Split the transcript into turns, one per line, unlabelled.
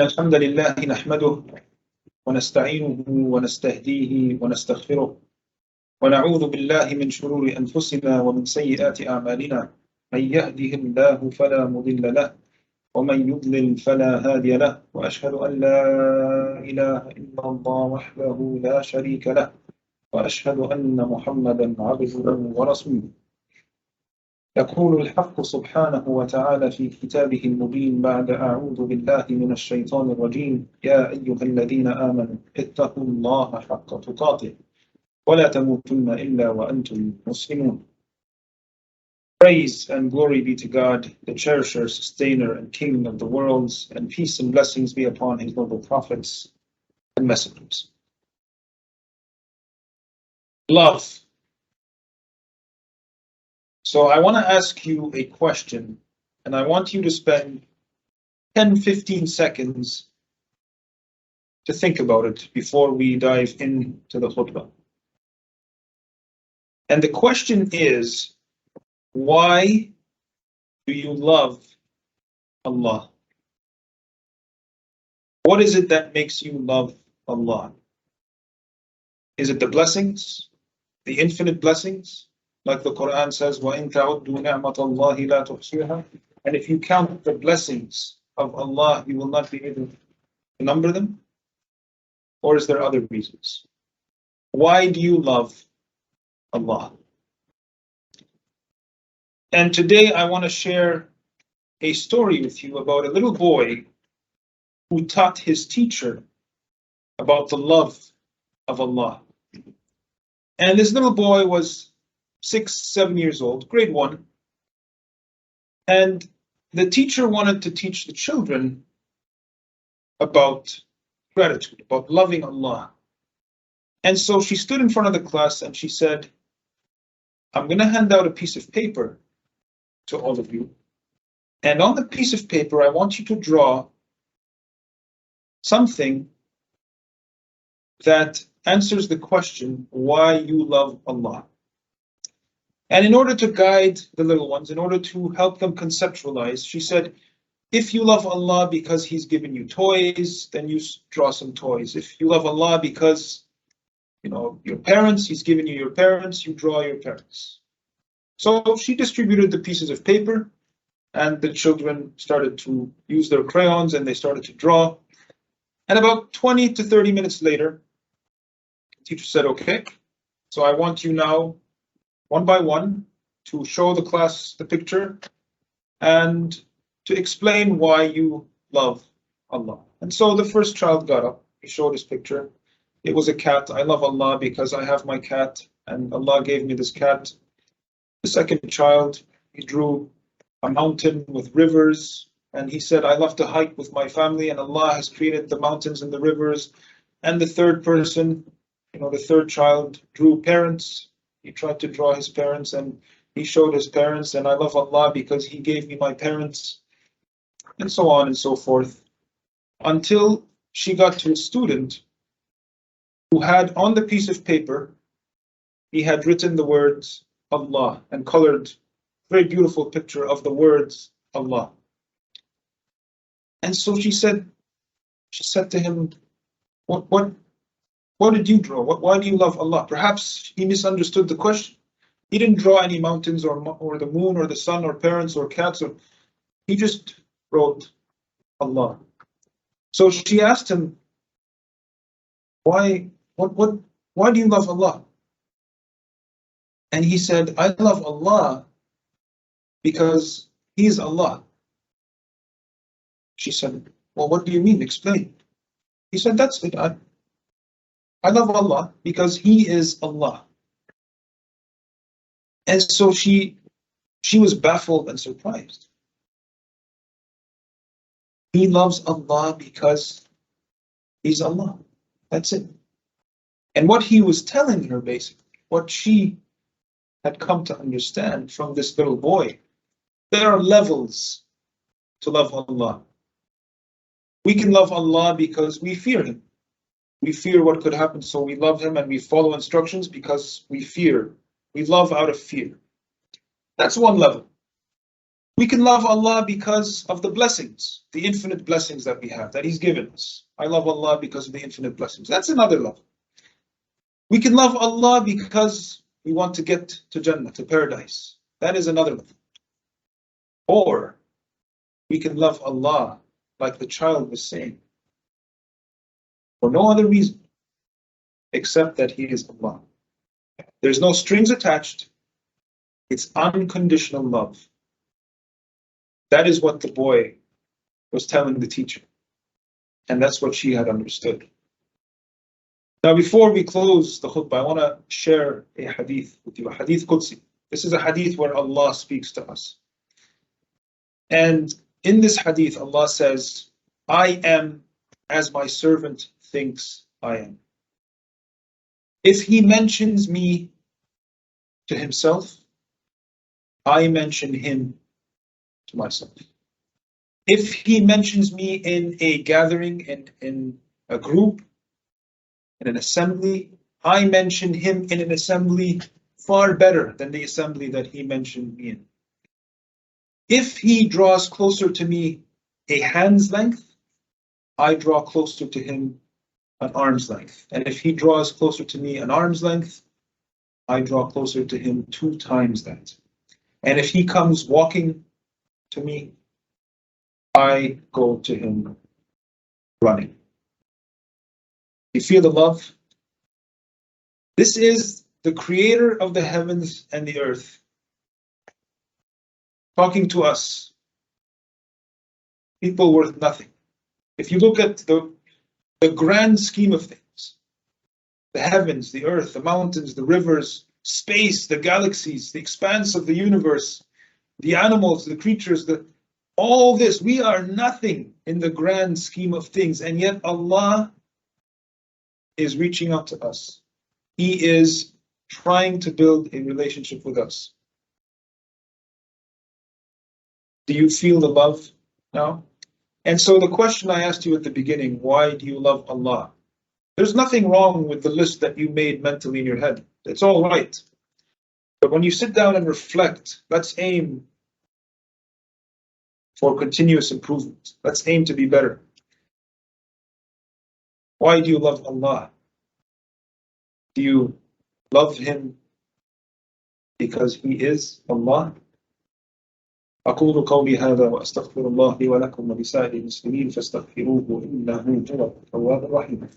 الحمد لله نحمده ونستعينه ونستهديه ونستغفره ونعوذ بالله من شرور أنفسنا ومن سيئات أعمالنا من يهده الله فلا مضل له ومن يضلل فلا هادي له وأشهد أن لا إله إلا الله وحده لا شريك له وأشهد أن محمدا عبده ورسوله. يقول الحق سبحانه وتعالى في كتابه المبين بعد أعوذ بالله من الشيطان الرجيم: يا أيها الذين آمنوا اتقوا الله حق تقاته ولا تموتن إلا وأنتم مسلمون. Praise and glory be to God, the cherisher, sustainer, and king of the worlds, and peace and blessings be upon his noble prophets and messengers. Love. So I want to ask you a question, and I want you to spend 10-15 seconds to think about it before we dive into the khutbah. And the question is, why do you love Allah? What is it that makes you love Allah? Is it the blessings, the infinite blessings? Like the Quran says, وَإِن تَعُدُّوا نِعْمَةَ اللَّهِ لَا تُحْصُوهَا. And if you count the blessings of Allah, you will not be able to number them? Or is there other reasons? Why do you love Allah? And today I want to share a story with you about a little boy who taught his teacher about the love of Allah. And this little boy was 6-7 years old, grade 1. And the teacher wanted to teach the children about gratitude, about loving Allah. And so she stood in front of the class and she said, I'm going to hand out a piece of paper to all of you. And on the piece of paper, I want you to draw something that answers the question, why you love Allah. And in order to guide the little ones, in order to help them conceptualize, she said, if you love Allah because He's given you toys, then you draw some toys. If you love Allah because, your parents, He's given you your parents, you draw your parents. So she distributed the pieces of paper, and the children started to use their crayons and they started to draw. And about 20 to 30 minutes later, the teacher said, okay, so I want you now, one by one, to show the class the picture and to explain why you love Allah. And so the first child got up, he showed his picture. It was a cat. I love Allah because I have my cat and Allah gave me this cat. The second child, he drew a mountain with rivers and he said, I love to hike with my family and Allah has created the mountains and the rivers. And the third person, the third child drew parents. He tried to draw his parents and he showed his parents, and I love Allah because He gave me my parents, and so on and so forth, until she got to a student who had on the piece of paper, he had written the words Allah and colored a very beautiful picture of the words Allah. And so she said to him, what did you draw? Why do you love Allah? Perhaps he misunderstood the question. He didn't draw any mountains or the moon or the sun or parents or cats. He just wrote Allah. So she asked him, why do you love Allah? And he said, I love Allah because He's Allah. She said, well, what do you mean? Explain. He said, that's it. I love Allah because He is Allah. And so she was baffled and surprised. He loves Allah because He's Allah. That's it. And what he was telling her, basically, what she had come to understand from this little boy, there are levels to love Allah. We can love Allah because we fear Him. We fear what could happen, so we love Him and we follow instructions because we fear. We love out of fear. That's one level. We can love Allah because of the blessings, the infinite blessings that we have, that He's given us. I love Allah because of the infinite blessings. That's another love. We can love Allah because we want to get to Jannah, to paradise. That is another love. Or we can love Allah, like the child was saying, for no other reason except that He is Allah. There's no strings attached. It's unconditional love. That is what the boy was telling the teacher. And that's what she had understood. Now, before we close the khutbah, I want to share a hadith with you, a hadith Qudsi. This is a hadith where Allah speaks to us. And in this hadith, Allah says, I am as my servant thinks I am. If he mentions me to himself, I mention him to myself. If he mentions me in a gathering, in a group, in an assembly, I mention him in an assembly far better than the assembly that he mentioned me in. If he draws closer to me a hand's length, I draw closer to him an arm's length. And if he draws closer to me an arm's length, I draw closer to him 2 times that. And if he comes walking to me, I go to him running. You feel the love? This is the creator of the heavens and the earth talking to us, people worth nothing. If you look at the grand scheme of things, the heavens, the earth, the mountains, the rivers, space, the galaxies, the expanse of the universe, the animals, the creatures, all this, we are nothing in the grand scheme of things, and yet Allah is reaching out to us. He is trying to build a relationship with us. Do you feel the love now? And so the question I asked you at the beginning, why do you love Allah? There's nothing wrong with the list that you made mentally in your head. It's all right. But when you sit down and reflect, let's aim for continuous improvement. Let's aim to be better. Why do you love Allah? Do you love Him because He is Allah? أقول قولي هذا وأستغفر الله لي ولكم ولسائر المسلمين فاستغفروه إنه هو التواب الرحيم.